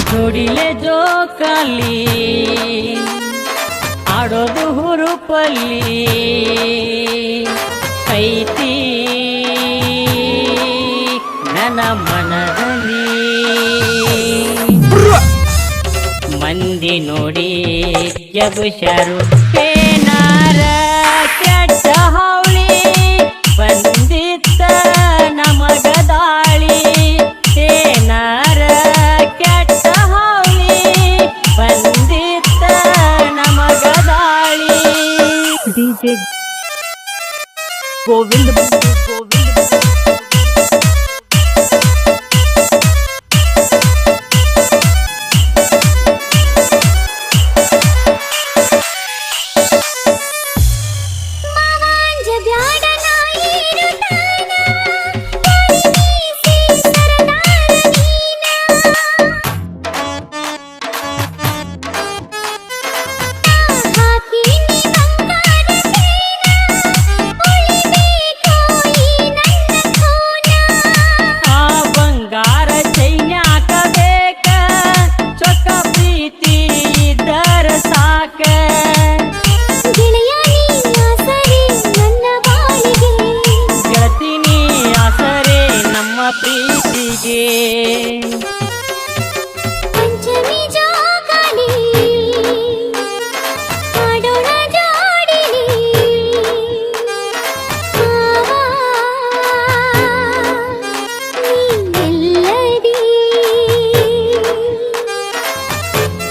ಜೋಡಿಲೆ ಜೋಕಾಲಿ ಆಡೋದು ಹುರುಪಲ್ಲಿ ಐತಿ ನನ್ನ ಮನದಲ್ಲಿ ಮಂದಿ ನೋಡಿ ಎಬುಷರು ಏನಾರ ಕೆಟ್ಟ ಹೌಳಿ ಬಂದಿತ್ತ ನಮಗ ದಾಳಿ ಏನಾರ ಕೆಟ್ಟ ಹೌಳಿ ಬಂದಿತ್ತ ನಮಗ ದಾಳಿ ಡಿಜೆ ಗೋವಿಂದ ಪ್ರೀತಿಗೆ ಪಂಚಮಿ ಜೋಕಾಲಿ ಆಡೋಣ ಜೋಡಿಲಿ ನೀನೆಲ್ಲದಿ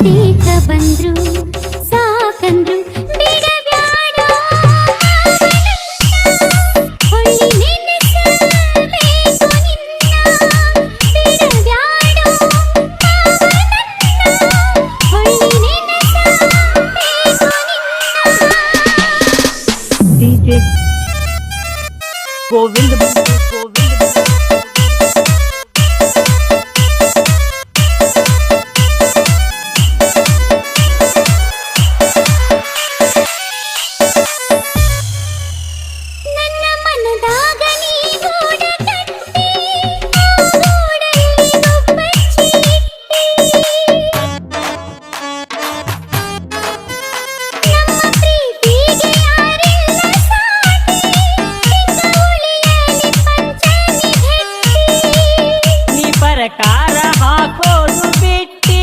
ದೇಕ ಬಂದ್ರು ಸಾಕಂದ್ರು ಗೋವಿಂದ ನನ್ನ ಮನದಾಗ ನೀ ಗೂಡ ಕಟ್ಟಿ ಗೂಡಲ್ಲಿ ಗುಬ್ಬಚ್ಚಿ ನಮ್ಮ ಪ್ರೀತಿಗೆ ಯಾರಿಲ್ಲ ಸಾಟಿ ಉಳಿಯಲಿ ಪಂಚಮಿ ಘಟ್ಟಿ ನೀ ಪ್ರಕಾರ ಹಾಕೋದು ಬಿಟ್ಟಿ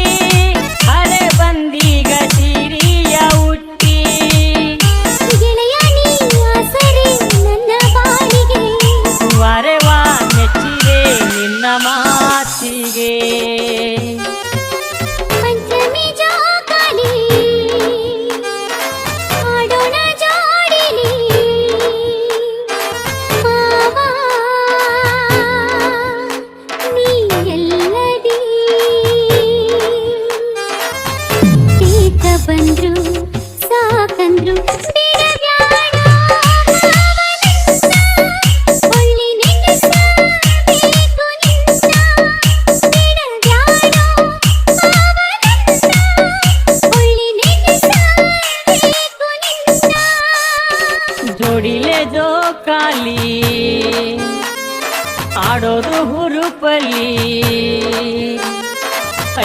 ಹಳೆ ಬಂದೀಗ ಸಿರಿಯ ಹುಟ್ಟಿ ಗೆಳೆಯ ನೀ ಆಸರೆ ನನ್ನ ಬಾಳಿಗೆ ವರೆವಾ ಮೆಚ್ಚಿದೆ ನಿನ್ನ ಮಾತಿಗೆ ಪಂಚಮಿ ಜೋಕಾಲಿ ಆಡೋಣ ಜೋಡಿಲಿ ಮಾವ ನೀನೆಲ್ಲದಿ ದೇಕ ಬಂದ್ರು ಸಾಕಂದ್ರು ಬಿಡಬ್ಯಾಡ ಒಳ್ಳಿ ನೆನಸ ಬೇಕು ನಿನ್ನ ಬಿಡಬ್ಯಾಡ ಒಳ್ಳಿ ನೆನಸ ಬೇಕು ನಿನ್ನ ಜೋಡಿಲೆ ಜೋಕಾಲಿ ಆಡೋದು ಹುರುಪಲ್ಲಿ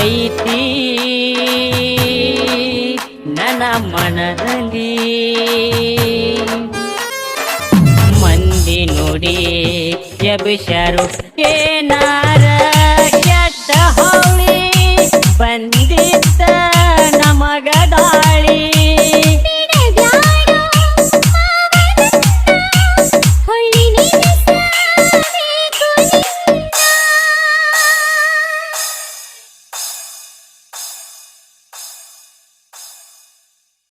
ಐತಿ ನನ್ನ ಮನದಲ್ಲಿ ಮಂದಿ ನೋಡಿ ಎಬುಷರು ಏನಾರ ಕೆಟ್ಟ